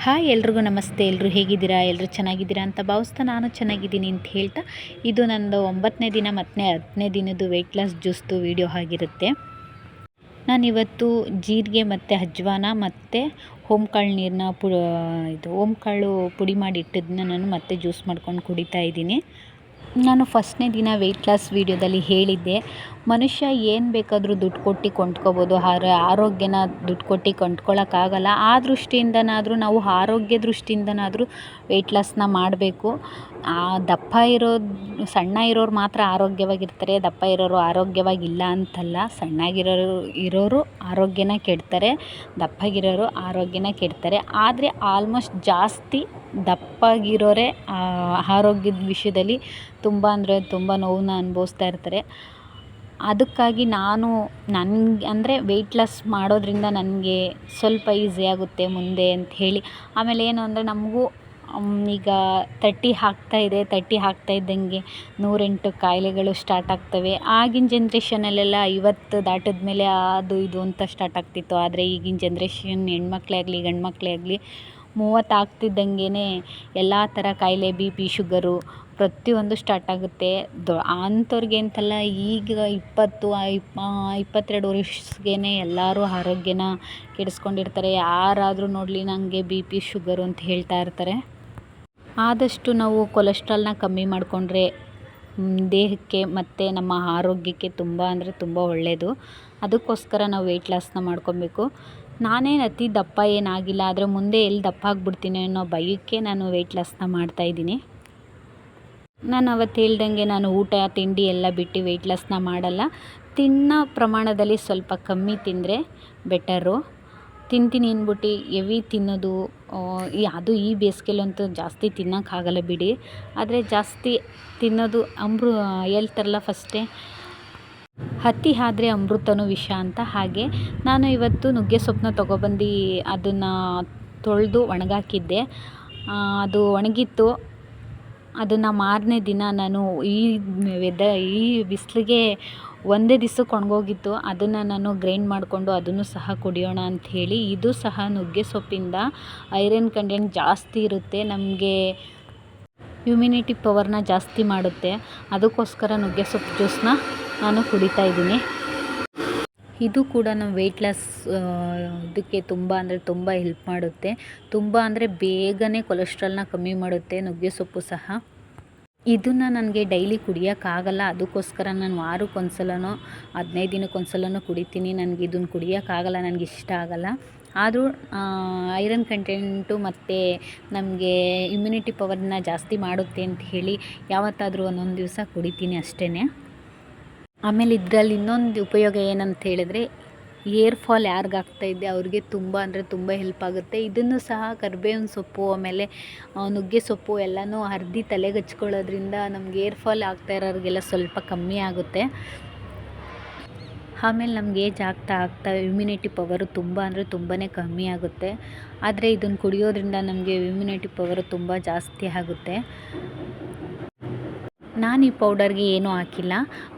Hi ಎಲ್ರಿಗೂ ನಮಸ್ತೆ. ಎಲ್ಲರೂ ಹೇಗಿದ್ದೀರಾ? ಎಲ್ಲರೂ ಚೆನ್ನಾಗಿದ್ದೀರಾ ಅಂತ ಭಾವಿಸ್ತಾ ನಾನು ಚೆನ್ನಾಗಿದ್ದೀನಿ ಅಂತ ಹೇಳ್ತಾ, ಇದು ನಂದು 9ನೇ ದಿನ ಮತ್ತು 10ನೇ ದಿನದ್ದು ವೆಯ್ಟ್ ಲಾಸ್ ಜ್ಯೂಸ್ದು ವಿಡಿಯೋ ಆಗಿರುತ್ತೆ. ನಾನಿವತ್ತು ಜೀರಿಗೆ ಮತ್ತು ಅಜ್ವಾನ ಮತ್ತು ಓಂಕಾಳು ನೀರನ್ನ ಓಂಕಾಳು ಪುಡಿ ಮಾಡಿ ಇಟ್ಟಿದ್ದನ್ನ ನಾನು ಮತ್ತೆ ಜ್ಯೂಸ್ ಮಾಡ್ಕೊಂಡು ಕುಡಿತಾ ಇದ್ದೀನಿ. ನಾನು ಫಸ್ಟ್ನೇ ದಿನ ವೆಯ್ಟ್ ಲಾಸ್ ವೀಡಿಯೋದಲ್ಲಿ ಹೇಳಿದ್ದೆ, ಮನುಷ್ಯ ಏನು ಬೇಕಾದರೂ ದುಡ್ಡು ಕೊಟ್ಟು ಕೊಂಡ್ಕೋಬೋದು, ಆರೋಗ್ಯನ ದುಡ್ಡು ಕೊಟ್ಟು ಕೊಂಡ್ಕೊಳ್ಳೋಕ್ಕಾಗಲ್ಲ. ಆ ದೃಷ್ಟಿಯಿಂದನಾದರೂ ನಾವು ಆರೋಗ್ಯ ದೃಷ್ಟಿಯಿಂದನಾದರೂ ವೆಯ್ಟ್ ಲಾಸ್ನ ಮಾಡಬೇಕು. ಸಣ್ಣ ಇರೋರು ಮಾತ್ರ ಆರೋಗ್ಯವಾಗಿರ್ತಾರೆ, ದಪ್ಪ ಇರೋರು ಆರೋಗ್ಯವಾಗಿಲ್ಲ ಅಂತಲ್ಲ. ಇರೋರು ಆರೋಗ್ಯನ ಕೆಡ್ತಾರೆ, ದಪ್ಪಗಿರೋರು ಆರೋಗ್ಯನ ಕೆಡ್ತಾರೆ. ಆದರೆ ಆಲ್ಮೋಸ್ಟ್ ಜಾಸ್ತಿ ದಪ್ಪಗಿರೋರೇ ಆರೋಗ್ಯದ ವಿಷಯದಲ್ಲಿ ತುಂಬ ಅಂದರೆ ತುಂಬ ನೋವನ್ನ ಅನುಭವಿಸ್ತಾ ಇರ್ತಾರೆ. ಅದಕ್ಕಾಗಿ ನನಗೆ ವೆಯ್ಟ್ ಲಾಸ್ ಮಾಡೋದ್ರಿಂದ ನನಗೆ ಸ್ವಲ್ಪ ಈಸಿ ಆಗುತ್ತೆ ಮುಂದೆ ಅಂತ ಹೇಳಿ. ಆಮೇಲೆ ಏನು ಅಂದರೆ ನಮಗೂ ಈಗ 30 ಆಗ್ತಾ ಇದ್ದಂಗೆ 108 ಕಾಯಿಲೆಗಳು ಸ್ಟಾರ್ಟ್ ಆಗ್ತವೆ. ಆಗಿನ ಜನ್ರೇಷನಲ್ಲೆಲ್ಲ 50 ದಾಟಿದ ಮೇಲೆ ಅದು ಇದು ಅಂತ ಸ್ಟಾರ್ಟ್ ಆಗ್ತಿತ್ತು. ಆದರೆ ಈಗಿನ ಜನ್ರೇಷನ್ ಹೆಣ್ಮಕ್ಳೇ ಆಗಲಿ ಗಂಡು ಮಕ್ಕಳೇ ಆಗಲಿ 30 ಆಗ್ತಿದ್ದಂಗೆ ಎಲ್ಲ ಥರ ಕಾಯಿಲೆ, BP, ಶುಗರು ಪ್ರತಿಯೊಂದು ಸ್ಟಾರ್ಟ್ ಆಗುತ್ತೆ. ಅಂಥವ್ರಿಗೆ ಅಂತಲ್ಲ, ಈಗ 22 ವರ್ಷಗೇ ಎಲ್ಲರೂ ಆರೋಗ್ಯನ ಕೆಡಿಸ್ಕೊಂಡಿರ್ತಾರೆ. ಯಾರಾದರೂ ನೋಡಲಿ ನನಗೆ BP, ಶುಗರು ಅಂತ ಹೇಳ್ತಾ ಇರ್ತಾರೆ. ಆದಷ್ಟು ನಾವು ಕೊಲೆಸ್ಟ್ರಾಲ್ನ ಕಮ್ಮಿ ಮಾಡಿಕೊಂಡ್ರೆ ದೇಹಕ್ಕೆ ಮತ್ತು ನಮ್ಮ ಆರೋಗ್ಯಕ್ಕೆ ತುಂಬ ಅಂದರೆ ತುಂಬ ಒಳ್ಳೆಯದು. ಅದಕ್ಕೋಸ್ಕರ ನಾವು ವೆಯ್ಟ್ ಲಾಸ್ನ ಮಾಡ್ಕೊಬೇಕು. ನಾನೇನು ಅತಿ ದಪ್ಪ ಏನಾಗಿಲ್ಲ, ಆದರೆ ಮುಂದೆ ಎಲ್ಲಿ ದಪ್ಪ ಆಗಿಬಿಡ್ತೀನಿ ಅನ್ನೋ ಭಯಕ್ಕೆ ನಾನು ವೆಯ್ಟ್ ಲಾಸ್ನ ಮಾಡ್ತಾಯಿದ್ದೀನಿ. ನಾನು ಅವತ್ತು ಹೇಳ್ದಂಗೆ ನಾನು ಊಟ ತಿಂಡಿ ಎಲ್ಲ ಬಿಟ್ಟು ವೆಯ್ಟ್ ಲಾಸ್ನ ಮಾಡಲ್ಲ. ತಿನ್ನೋ ಪ್ರಮಾಣದಲ್ಲಿ ಸ್ವಲ್ಪ ಕಮ್ಮಿ ತಿಂದರೆ ಬೆಟರು. ತಿಂತೀನಿ ಅಂದ್ಬಿಟ್ಟು ಹೆವಿ ತಿನ್ನೋದು, ಅದು ಈ ಬೇಸಿಗೆಲಂತೂ ಜಾಸ್ತಿ ತಿನ್ನೋಕ್ಕಾಗಲ್ಲ ಬಿಡಿ. ಆದರೆ ಜಾಸ್ತಿ ತಿನ್ನೋದು ಹೇಳ್ತಾರಲ್ಲ ಫಸ್ಟೇ, ಅತಿ ಆದರೆ ಅಮೃತನೂ ವಿಷ ಅಂತ. ಹಾಗೆ ನಾನು ಇವತ್ತು ನುಗ್ಗೆ ಸೊಪ್ಪನ್ನ ತೊಗೊಬಂದು ಅದನ್ನು ತೊಳೆದು ಒಣಗಾಕಿದ್ದೆ. ಅದು ಒಣಗಿತ್ತು. ಅದನ್ನು ಮಾರನೇ ದಿನ ನಾನು ಈ ಬಿಸಿಲಿಗೆ ಒಂದೇ ದಿವ್ಸಕ್ಕೆ ಒಣಗೋಗಿತ್ತು. ಅದನ್ನು ನಾನು ಗ್ರೈಂಡ್ ಮಾಡಿಕೊಂಡು ಅದನ್ನು ಸಹ ಕುಡಿಯೋಣ ಅಂಥೇಳಿ. ಇದು ಸಹ ನುಗ್ಗೆ ಸೊಪ್ಪಿಂದ ಐರನ್ ಕಂಟೆಂಟ್ ಜಾಸ್ತಿ ಇರುತ್ತೆ, ನಮಗೆ ಇಮ್ಯುನಿಟಿ ಪವರ್ನ ಜಾಸ್ತಿ ಮಾಡುತ್ತೆ. ಅದಕ್ಕೋಸ್ಕರ ನುಗ್ಗೆ ಸೊಪ್ಪು ಜ್ಯೂಸನ್ನ ನಾನು ಕುಡಿತಾ ಇದ್ದೀನಿ. ಇದು ಕೂಡ ನಮ್ಮ ವೆಯ್ಟ್ ಲಾಸ್ ಇದಕ್ಕೆ ತುಂಬ ಅಂದರೆ ತುಂಬ ಹೆಲ್ಪ್ ಮಾಡುತ್ತೆ. ತುಂಬ ಅಂದರೆ ಬೇಗನೆ ಕೊಲೆಸ್ಟ್ರಾಲ್ನ ಕಮ್ಮಿ ಮಾಡುತ್ತೆ ನುಗ್ಗೆ ಸೊಪ್ಪು ಸಹ. ಇದನ್ನು ನನಗೆ ಡೈಲಿ ಕುಡಿಯೋಕ್ಕಾಗಲ್ಲ. ಅದಕ್ಕೋಸ್ಕರ ನಾನು ವಾರಕ್ಕೊಂದ್ಸಲನೋ 15 ದಿನಕ್ಕೊಂದ್ಸಲನೋ ಕುಡಿತೀನಿ. ನನಗೆ ಇದನ್ನು ಕುಡಿಯೋಕ್ಕಾಗಲ್ಲ, ನನಗೆ ಇಷ್ಟ ಆಗಲ್ಲ. ಆದರೂ ಐರನ್ ಕಂಟೆಂಟು ಮತ್ತು ನಮಗೆ ಇಮ್ಯುನಿಟಿ ಪವರ್ನ ಜಾಸ್ತಿ ಮಾಡುತ್ತೆ ಅಂತ ಹೇಳಿ ಯಾವತ್ತಾದರೂ ಒಂದೊಂದು ದಿವಸ ಕುಡಿತೀನಿ ಅಷ್ಟೇ. ಆಮೇಲೆ ಇದರಲ್ಲಿ ಇನ್ನೊಂದು ಉಪಯೋಗ ಏನಂತ ಹೇಳಿದ್ರೆ, ಏರ್ ಫಾಲ್ ಯಾರಿಗಾಗ್ತಾಯಿದೆ ಅವ್ರಿಗೆ ತುಂಬ ಅಂದರೆ ತುಂಬ ಹೆಲ್ಪ್ ಆಗುತ್ತೆ. ಇದನ್ನು ಸಹ ಕರಿಬೇವಿನ ಸೊಪ್ಪು ಆಮೇಲೆ ನುಗ್ಗೆ ಸೊಪ್ಪು ಎಲ್ಲನೂ ಅರ್ದಿ ತಲೆಗೆ ಹಚ್ಕೊಳ್ಳೋದ್ರಿಂದ ನಮ್ಗೆ ಏರ್ ಫಾಲ್ ಆಗ್ತಾ ಇರೋರಿಗೆಲ್ಲ ಸ್ವಲ್ಪ ಕಮ್ಮಿ ಆಗುತ್ತೆ. ಆಮೇಲೆ ನಮ್ಗೆ ಏಜ್ ಆಗ್ತಾ ಇಮ್ಯುನಿಟಿ ಪವರು ತುಂಬ ಅಂದರೆ ತುಂಬಾ ಕಮ್ಮಿ ಆಗುತ್ತೆ. ಆದರೆ ಇದನ್ನು ಕುಡಿಯೋದ್ರಿಂದ ನಮಗೆ ಇಮ್ಯುನಿಟಿ ಪವರು ತುಂಬ ಜಾಸ್ತಿ ಆಗುತ್ತೆ. ನಾನು ಈ ಪೌಡರ್ಗೆ ಏನೂ ಹಾಕಿಲ್ಲ,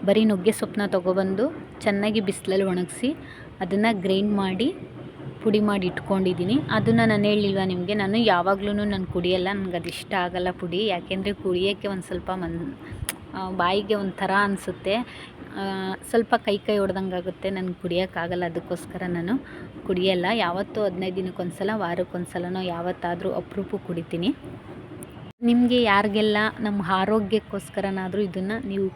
ಬರೀ ನುಗ್ಗೆ ಸೊಪ್ಪನ್ನ ತೊಗೊಬಂದು ಚೆನ್ನಾಗಿ ಬಿಸಿಲಲ್ಲಿ ಒಣಗಿಸಿ ಅದನ್ನು ಗ್ರೈಂಡ್ ಮಾಡಿ ಪುಡಿ ಮಾಡಿ ಇಟ್ಕೊಂಡಿದ್ದೀನಿ. ಅದನ್ನು ನಾನು ಹೇಳಿಲ್ವ ನಿಮಗೆ, ನಾನು ಯಾವಾಗಲೂ ನಾನು ಕುಡಿಯಲ್ಲ, ನನಗೆ ಅದು ಇಷ್ಟ ಆಗಲ್ಲ ಪುಡಿ. ಯಾಕೆಂದರೆ ಕುಡಿಯೋಕ್ಕೆ ಒಂದು ಸ್ವಲ್ಪ ಬಾಯಿಗೆ ಒಂಥರ ಅನಿಸುತ್ತೆ, ಸ್ವಲ್ಪ ಕೈ ಹೊಡೆದಂಗೆ ಆಗುತ್ತೆ, ನನಗೆ ಕುಡಿಯೋಕ್ಕಾಗಲ್ಲ. ಅದಕ್ಕೋಸ್ಕರ ನಾನು ಕುಡಿಯಲ್ಲ. ಯಾವತ್ತೂ 15 ದಿನಕ್ಕೊಂದ್ಸಲ, ವಾರಕ್ಕೊಂದ್ಸಲನೋ ಯಾವತ್ತಾದರೂ ಅಪರೂಪಕ್ಕೆ ಕುಡಿತೀನಿ. ನಿಮಗೆ ಯಾರಿಗೆಲ್ಲ ನಮ್ಮ ಆರೋಗ್ಯಕ್ಕೋಸ್ಕರನಾದರೂ ಇದನ್ನು ನೀವು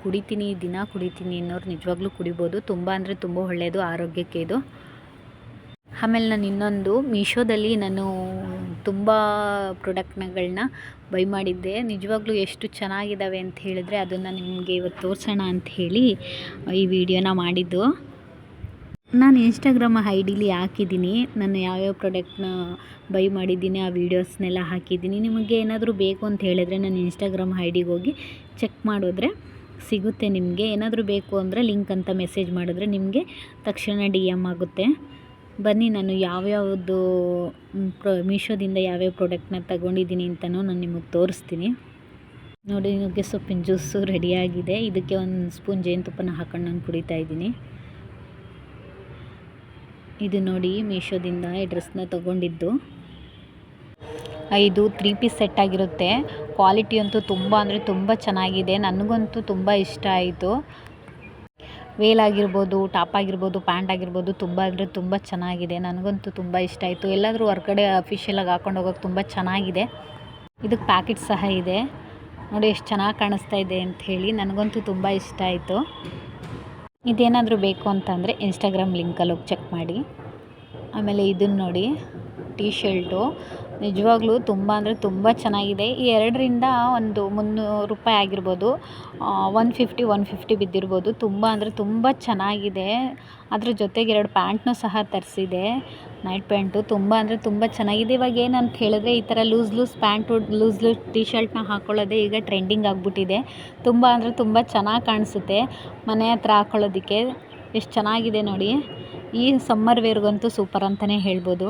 ದಿನ ಕುಡಿತೀನಿ ಅನ್ನೋರು ನಿಜವಾಗ್ಲೂ ಕುಡಿಬೋದು. ತುಂಬ ಅಂದರೆ ತುಂಬ ಒಳ್ಳೆಯದು ಆರೋಗ್ಯಕ್ಕೆ ಇದು. ಆಮೇಲೆ ನಾನು ಇನ್ನೊಂದು ಮೀಶೋದಲ್ಲಿ ನಾನು ತುಂಬ ಪ್ರಾಡಕ್ಟ್ಗಳನ್ನ ಬೈ ಮಾಡಿದ್ದೆ. ನಿಜವಾಗ್ಲೂ ಎಷ್ಟು ಚೆನ್ನಾಗಿದ್ದಾವೆ ಅಂತ ಹೇಳಿದ್ರೆ ಅದನ್ನು ನಿಮಗೆ ಇವತ್ತು ತೋರಿಸೋಣ ಅಂತ ಹೇಳಿ ಈ ವಿಡಿಯೋನ ಮಾಡಿದ್ದು. ನಾನು ಇನ್ಸ್ಟಾಗ್ರಾಮ್ ಐಡಿಲಿ ಹಾಕಿದ್ದೀನಿ, ನಾನು ಯಾವ್ಯಾವ ಪ್ರಾಡಕ್ಟ್ನ ಬೈ ಮಾಡಿದ್ದೀನಿ ಆ ವೀಡಿಯೋಸ್ನೆಲ್ಲ ಹಾಕಿದ್ದೀನಿ. ನಿಮಗೆ ಏನಾದರೂ ಬೇಕು ಅಂತ ಹೇಳಿದ್ರೆ ನನ್ನ ಇನ್ಸ್ಟಾಗ್ರಾಮ್ ಐಡಿಗೆ ಹೋಗಿ ಚೆಕ್ ಮಾಡಿದ್ರೆ ಸಿಗುತ್ತೆ. ನಿಮಗೆ ಏನಾದರೂ ಬೇಕು ಅಂದರೆ ಲಿಂಕ್ ಅಂತ ಮೆಸೇಜ್ ಮಾಡಿದ್ರೆ ನಿಮಗೆ ತಕ್ಷಣ DM ಆಗುತ್ತೆ. ಬನ್ನಿ, ನಾನು ಯಾವ್ಯಾವುದು ಮೀಶೋದಿಂದ ಯಾವ್ಯಾವ ಪ್ರಾಡಕ್ಟ್ನ ತಗೊಂಡಿದ್ದೀನಿ ಅಂತಲೂ ನಾನು ನಿಮಗೆ ತೋರಿಸ್ತೀನಿ. ನೋಡಿ, ನುಗ್ಗೆ ಸೊಪ್ಪಿನ ಜ್ಯೂಸು ರೆಡಿಯಾಗಿದೆ. ಇದಕ್ಕೆ 1 ಸ್ಪೂನ್ ಜೇನುತುಪ್ಪನ ಹಾಕೊಂಡು ನಾನು ಕುಡಿತಾ ಇದ್ದೀನಿ. ಇದು ನೋಡಿ, ಮೀಶೋದಿಂದ ಈ ಡ್ರೆಸ್ನ ತೊಗೊಂಡಿದ್ದು. ಇದು 3 ಪೀಸ್ ಸೆಟ್ ಆಗಿರುತ್ತೆ. ಕ್ವಾಲಿಟಿ ಅಂತೂ ತುಂಬ ಅಂದರೆ ತುಂಬ ಚೆನ್ನಾಗಿದೆ. ನನಗಂತೂ ತುಂಬ ಇಷ್ಟ ಆಯಿತು. ವೇಲ್ ಆಗಿರ್ಬೋದು, ಟಾಪ್ ಆಗಿರ್ಬೋದು, ಪ್ಯಾಂಟ್ ಆಗಿರ್ಬೋದು ತುಂಬ ಅಂದರೆ ತುಂಬ ಚೆನ್ನಾಗಿದೆ. ನನಗಂತೂ ತುಂಬ ಇಷ್ಟ ಆಯಿತು. ಎಲ್ಲಾದರೂ ಹೊರ್ಗಡೆ ಅಫಿಷಿಯಲಾಗಿ ಹಾಕೊಂಡು ಹೋಗೋಕೆ ತುಂಬ ಚೆನ್ನಾಗಿದೆ. ಇದಕ್ಕೆ ಪ್ಯಾಕೆಟ್ ಸಹ ಇದೆ ನೋಡಿ, ಎಷ್ಟು ಚೆನ್ನಾಗಿ ಕಾಣಿಸ್ತಾ ಇದೆ ಅಂತ ಹೇಳಿ. ನನಗಂತೂ ತುಂಬ ಇಷ್ಟ ಆಯಿತು. ಇದೇನಾದರೂ ಬೇಕು ಅಂತಂದರೆ ಇನ್ಸ್ಟಾಗ್ರಾಮ್ ಲಿಂಕಲ್ಲಿ ಹೋಗಿ ಚೆಕ್ ಮಾಡಿ. ಆಮೇಲೆ ಇದನ್ನು ನೋಡಿ, ಟೀ ಶರ್ಟು ನಿಜವಾಗ್ಲೂ ತುಂಬ ಅಂದರೆ ತುಂಬ ಚೆನ್ನಾಗಿದೆ. ಈ ಎರಡರಿಂದ ಒಂದು 300 ರೂಪಾಯಿ ಆಗಿರ್ಬೋದು, 150 ಬಿದ್ದಿರ್ಬೋದು. ತುಂಬ ಅಂದರೆ ತುಂಬ ಚೆನ್ನಾಗಿದೆ. ಅದ್ರ ಜೊತೆಗೆ 2 ಪ್ಯಾಂಟ್ನೂ ಸಹ ತರಿಸಿದೆ, ನೈಟ್ ಪ್ಯಾಂಟು. ತುಂಬ ಅಂದರೆ ತುಂಬ ಚೆನ್ನಾಗಿದೆ. ಇವಾಗ ಏನಂತ ಹೇಳಿದ್ರೆ, ಈ ಥರ ಲೂಸ್ ಪ್ಯಾಂಟು, ಲೂಸ್ ಟೀ ಶರ್ಟ್ನ ಹಾಕ್ಕೊಳ್ಳೋದೇ ಈಗ ಟ್ರೆಂಡಿಂಗ್ ಆಗಿಬಿಟ್ಟಿದೆ. ತುಂಬ ಅಂದರೆ ತುಂಬ ಚೆನ್ನಾಗಿ ಕಾಣಿಸುತ್ತೆ ಮನೆ ಹತ್ರ ಹಾಕ್ಕೊಳ್ಳೋದಕ್ಕೆ. ಎಷ್ಟು ಚೆನ್ನಾಗಿದೆ ನೋಡಿ. ಈ ಸಮ್ಮರ್ ವೇರ್ಗಂತೂ ಸೂಪರ್ ಅಂತಲೇ ಹೇಳ್ಬೋದು.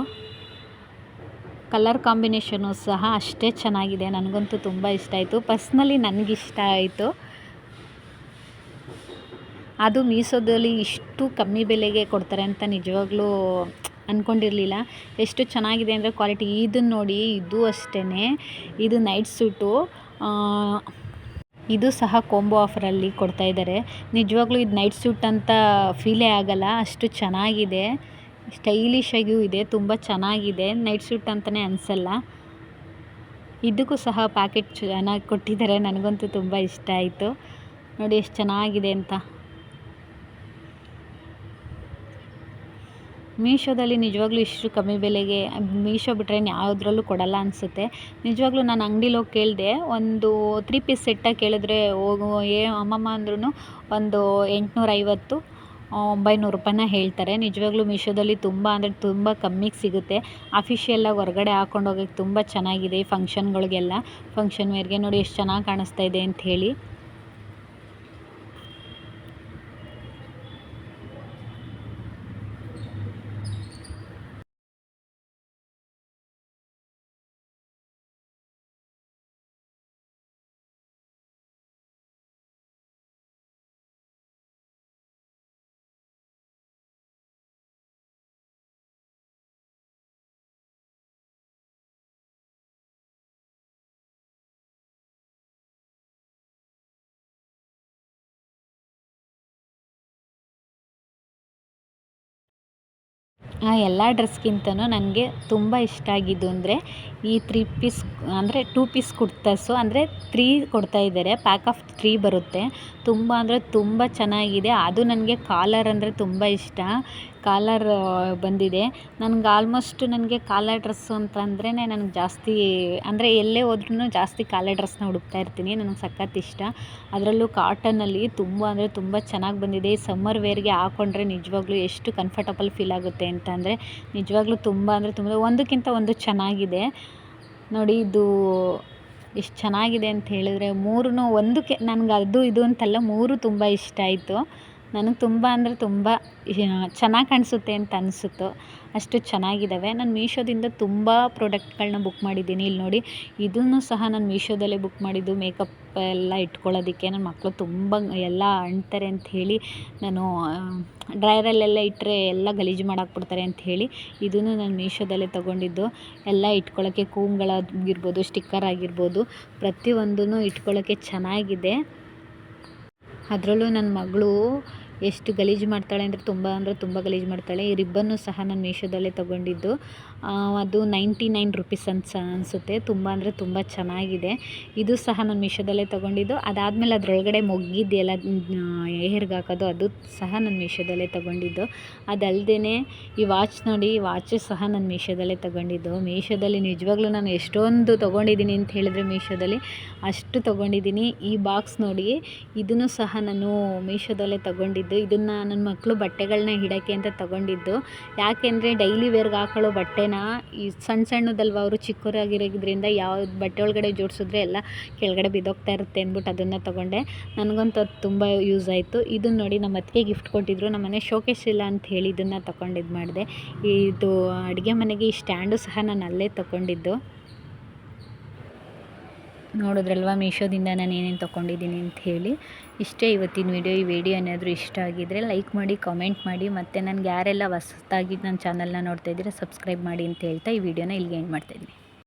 ಕಲರ್ ಕಾಂಬಿನೇಷನು ಸಹ ಅಷ್ಟೇ ಚೆನ್ನಾಗಿದೆ. ನನಗಂತೂ ತುಂಬ ಇಷ್ಟ ಆಯಿತು. ಪರ್ಸ್ನಲಿ ನನಗಿಷ್ಟ ಆಯಿತು. ಅದು ಮೀಶೋದಲ್ಲಿ ಇಷ್ಟು ಕಮ್ಮಿ ಬೆಲೆಗೆ ಕೊಡ್ತಾರೆ ಅಂತ ನಿಜವಾಗ್ಲೂ ಅಂದ್ಕೊಂಡಿರಲಿಲ್ಲ. ಎಷ್ಟು ಚೆನ್ನಾಗಿದೆ ಅಂದರೆ ಕ್ವಾಲಿಟಿ. ಇದನ್ನು ನೋಡಿ, ಇದು ಅಷ್ಟೇ, ಇದು ನೈಟ್ ಸೂಟು. ಇದು ಸಹ ಕಾಂಬೋ ಆಫರಲ್ಲಿ ಕೊಡ್ತಾಯಿದ್ದಾರೆ. ನಿಜವಾಗ್ಲೂ ಇದು ನೈಟ್ ಸೂಟ್ ಅಂತ ಫೀಲೇ ಆಗಲ್ಲ, ಅಷ್ಟು ಚೆನ್ನಾಗಿದೆ. ಸ್ಟೈಲಿಶಾಗಿಯೂ ಇದೆ, ತುಂಬ ಚೆನ್ನಾಗಿದೆ. ನೈಟ್ ಸೂಟ್ ಅಂತಲೇ ಅನಿಸಲ್ಲ. ಇದಕ್ಕೂ ಸಹ ಪ್ಯಾಕೆಟ್ ಚೆನ್ನಾಗಿ ಕೊಟ್ಟಿದ್ದಾರೆ. ನನಗಂತೂ ತುಂಬ ಇಷ್ಟ ಆಯಿತು. ನೋಡಿ ಎಷ್ಟು ಚೆನ್ನಾಗಿದೆ ಅಂತ. ಮೀಶೋದಲ್ಲಿ ನಿಜವಾಗ್ಲೂ ಇಷ್ಟು ಕಮ್ಮಿ ಬೆಲೆಗೆ, ಮೀಶೋ ಬಿಟ್ಟರೆ ಯಾವುದ್ರಲ್ಲೂ ಕೊಡಲ್ಲ ಅನಿಸುತ್ತೆ. ನಿಜವಾಗ್ಲೂ ನಾನು ಅಂಗಡಿಲಿ ಹೋಗಿ ಕೇಳಿದೆ, ಒಂದು 3 ಪೀಸ್ ಸೆಟ್ಟಾಗಿ ಕೇಳಿದ್ರೆ ಅಮ್ಮಮ್ಮ ಅಂದ್ರೂ ಒಂದು 850 900 ರೂಪಾಯಿನ ಹೇಳ್ತಾರೆ. ನಿಜವಾಗ್ಲೂ ಮೀಶೋದಲ್ಲಿ ತುಂಬ ಅಂದರೆ ತುಂಬ ಕಮ್ಮಿಗೆ ಸಿಗುತ್ತೆ. ಅಫಿಷಿಯಲಾಗಿ ಹೊರಗಡೆ ಹಾಕ್ಕೊಂಡು ಹೋಗೋಕ್ಕೆ ತುಂಬ ಚೆನ್ನಾಗಿದೆ. ಈ ಫಂಕ್ಷನ್ಗಳಿಗೆಲ್ಲ, ಫಂಕ್ಷನ್ ವೇರ್ಗೆ ನೋಡಿ ಎಷ್ಟು ಚೆನ್ನಾಗಿ ಕಾಣಿಸ್ತಾ ಇದೆ ಅಂತ ಹೇಳಿ. ಆ ಎಲ್ಲ ಡ್ರೆಸ್ಗಿಂತನೂ ನನಗೆ ತುಂಬ ಇಷ್ಟ ಆಗಿದ್ದು ಅಂದರೆ ಈ 3 ಪೀಸ್ ಅಂದರೆ 2 ಪೀಸ್ ಕುರ್ತಾಸು. ಅಂದರೆ 3 ಕೊಡ್ತಾಯಿದ್ದಾರೆ, ಪ್ಯಾಕ್ ಆಫ್ 3 ಬರುತ್ತೆ. ತುಂಬ ಅಂದರೆ ತುಂಬ ಚೆನ್ನಾಗಿದೆ. ಅದು ನನಗೆ ಕಾಲರ್ ಅಂದರೆ ತುಂಬ ಇಷ್ಟ. ಕಾಲರ್ ಬಂದಿದೆ. ನನಗೆ ಆಲ್ಮೋಸ್ಟ್ ನನಗೆ ಕಾಲರ್ ಡ್ರೆಸ್ಸು ಅಂತಂದ್ರೇ ನನಗೆ ಜಾಸ್ತಿ, ಅಂದರೆ ಎಲ್ಲೇ ಹೋದ್ರೂ ಜಾಸ್ತಿ ಕಾಲರ್ ಡ್ರೆಸ್ನ ಹುಡುಕ್ತಾ ಇರ್ತೀನಿ. ನನಗೆ ಸಖತ್ ಇಷ್ಟ. ಅದರಲ್ಲೂ ಕಾಟನಲ್ಲಿ ತುಂಬ ಅಂದರೆ ತುಂಬ ಚೆನ್ನಾಗಿ ಬಂದಿದೆ. ಈ ಸಮ್ಮರ್ ವೇರ್ಗೆ ಹಾಕ್ಕೊಂಡ್ರೆ ನಿಜವಾಗ್ಲೂ ಎಷ್ಟು ಕಂಫರ್ಟಬಲ್ ಫೀಲ್ ಆಗುತ್ತೆ ಅಂತಂದರೆ ನಿಜವಾಗ್ಲೂ ತುಂಬ ಅಂದರೆ ತುಂಬ, ಒಂದಕ್ಕಿಂತ ಒಂದು ಚೆನ್ನಾಗಿದೆ ನೋಡಿ. ಇದು ಎಷ್ಟು ಚೆನ್ನಾಗಿದೆ ಅಂತ ಹೇಳಿದ್ರೆ, 3 ಒಂದಕ್ಕೆ ನನಗೆ ಅದು ಇದು ಅಂತಲ್ಲ, 3 ತುಂಬ ಇಷ್ಟ ಆಯಿತು. ನನಗೆ ತುಂಬ ಅಂದರೆ ತುಂಬ ಚೆನ್ನಾಗಿ ಕಾಣಿಸುತ್ತೆ ಅಂತ ಅನಿಸುತ್ತೋ ಅಷ್ಟು ಚೆನ್ನಾಗಿದ್ದಾವೆ. ನಾನು ಮೀಶೋದಿಂದ ತುಂಬ ಪ್ರಾಡಕ್ಟ್ಗಳನ್ನ ಬುಕ್ ಮಾಡಿದ್ದೀನಿ. ಇಲ್ಲಿ ನೋಡಿ, ಇದನ್ನು ಸಹ ನಾನು ಮೀಶೋದಲ್ಲೇ ಬುಕ್ ಮಾಡಿದ್ದು. ಮೇಕಪ್ ಎಲ್ಲ ಇಟ್ಕೊಳ್ಳೋದಕ್ಕೆ. ನನ್ನ ಮಕ್ಕಳು ತುಂಬ ಎಲ್ಲ ಅಂಟ್ತಾರೆ ಅಂತ ಹೇಳಿ ನಾನು ಡ್ರೈಯರಲ್ಲೆಲ್ಲ ಇಟ್ಟರೆ ಎಲ್ಲ ಗಲೀಜು ಮಾಡಾಕ್ಬಿಡ್ತಾರೆ ಅಂತ ಹೇಳಿ ಇದನ್ನು ನಾನು ಮೀಶೋದಲ್ಲೇ ತೊಗೊಂಡಿದ್ದು. ಎಲ್ಲ ಇಟ್ಕೊಳ್ಳೋಕ್ಕೆ ಕೂಮ್ಗಳಾಗಿರ್ಬೋದು, ಸ್ಟಿಕ್ಕರ್ ಆಗಿರ್ಬೋದು, ಪ್ರತಿಯೊಂದೂ ಇಟ್ಕೊಳ್ಳೋಕ್ಕೆ ಚೆನ್ನಾಗಿದೆ. ಅದರಲ್ಲೂ ನನ್ನ ಮಗಳು ಎಷ್ಟು ಗಲೀಜು ಮಾಡ್ತಾಳೆ ಅಂದರೆ ತುಂಬ ಗಲೀಜು ಮಾಡ್ತಾಳೆ. ಈ ರಿಬ್ಬನ್ನು ಸಹ ನಾನು ಮೀಶೋದಲ್ಲೇ ತೊಗೊಂಡಿದ್ದು. ಅದು 99 ರುಪೀಸ್ ಅನಿಸುತ್ತೆ. ತುಂಬ ಅಂದರೆ ತುಂಬ ಚೆನ್ನಾಗಿದೆ. ಇದು ಸಹ ನಾನು ಮೀಶೋದಲ್ಲೇ ತೊಗೊಂಡಿದ್ದು. ಅದಾದಮೇಲೆ ಅದರೊಳಗಡೆ ಮೊಗ್ಗಿದೆಯಲ್ಲ ಹೇರ್ಗೆ ಹಾಕೋದು, ಅದು ಸಹ ನಾನು ಮೀಶೋದಲ್ಲೇ ತೊಗೊಂಡಿದ್ದು. ಅದಲ್ಲದೆ ಈ ವಾಚ್ ನೋಡಿ, ಈ ವಾಚು ಸಹ ನಾನು ಮೀಶೋದಲ್ಲೇ ತೊಗೊಂಡಿದ್ದು. ಮೀಶೋದಲ್ಲಿ ನಿಜವಾಗ್ಲೂ ನಾನು ಎಷ್ಟೊಂದು ತೊಗೊಂಡಿದ್ದೀನಿ ಅಂತ ಹೇಳಿದ್ರೆ ಮೀಶೋದಲ್ಲಿ ಅಷ್ಟು ತೊಗೊಂಡಿದ್ದೀನಿ. ಈ ಬಾಕ್ಸ್ ನೋಡಿ, ಇದನ್ನು ಸಹ ನಾನು ಮೀಶೋದಲ್ಲೇ ತೊಗೊಂಡಿದ್ದು. ಇದನ್ನು ನನ್ನ ಮಕ್ಕಳು ಬಟ್ಟೆಗಳನ್ನ ಇಡೋಕ್ಕೆ ಅಂತ ತೊಗೊಂಡಿದ್ದು. ಯಾಕೆಂದರೆ ಡೈಲಿ ವೇರ್ಗೆ ಹಾಕೊಳ್ಳೋ ಬಟ್ಟೆನ ಈ ಸಣ್ಣದಲ್ವ, ಅವರು ಚಿಕ್ಕವರಾಗಿರೋದ್ರಿಂದ ಯಾವ ಬಟ್ಟೆ ಒಳಗಡೆ ಜೋಡಿಸಿದ್ರೆ ಎಲ್ಲ ಕೆಳಗಡೆ ಬಿದ್ದೋಗ್ತಾ ಇರುತ್ತೆ ಅಂದ್ಬಿಟ್ಟು ಅದನ್ನು ತೊಗೊಂಡೆ. ನನಗಂತೂ ಅದು ತುಂಬ ಯೂಸ್ ಆಯಿತು. ಇದನ್ನು ನೋಡಿ, ನಮ್ಮ ಅತ್ತಿಗೆ ಗಿಫ್ಟ್ ಕೊಟ್ಟಿದ್ರು. ನಮ್ಮ ಮನೆ ಶೋಕೇಸ್ ಇಲ್ಲ ಅಂತ ಹೇಳಿ ಇದನ್ನು ತೊಗೊಂಡು ಇದು ಮಾಡಿದೆ. ಇದು ಅಡುಗೆ ಮನೆಗೆ ಈ ಸ್ಟ್ಯಾಂಡು ಸಹ ನಾನು ಅಲ್ಲೇ ತೊಗೊಂಡಿದ್ದು. ನೋಡಿದ್ರಲ್ವ ಮೀಶೋದಿಂದ ನಾನು ಏನೇನು ತೊಗೊಂಡಿದ್ದೀನಿ ಅಂತ ಹೇಳಿ. ಇಷ್ಟೇ ಇವತ್ತಿನ ವಿಡಿಯೋ. ಈ ವಿಡಿಯೋ ಏನಾದರೂ ಇಷ್ಟ ಆಗಿದ್ದರೆ ಲೈಕ್ ಮಾಡಿ, ಕಾಮೆಂಟ್ ಮಾಡಿ, ಮತ್ತು ನನಗೆ ಯಾರೆಲ್ಲ ಹೊಸದಾಗಿ ನನ್ನ ಚಾನಲ್ನ ನೋಡ್ತಾಯಿದ್ದೀರಾ ಸಬ್ಸ್ಕ್ರೈಬ್ ಮಾಡಿ ಅಂತ ಹೇಳ್ತಾ ಈ ವಿಡಿಯೋನ ಇಲ್ಲಿಗೆ ಎಂಡ್ ಮಾಡ್ತಾಯಿದ್ದೀನಿ.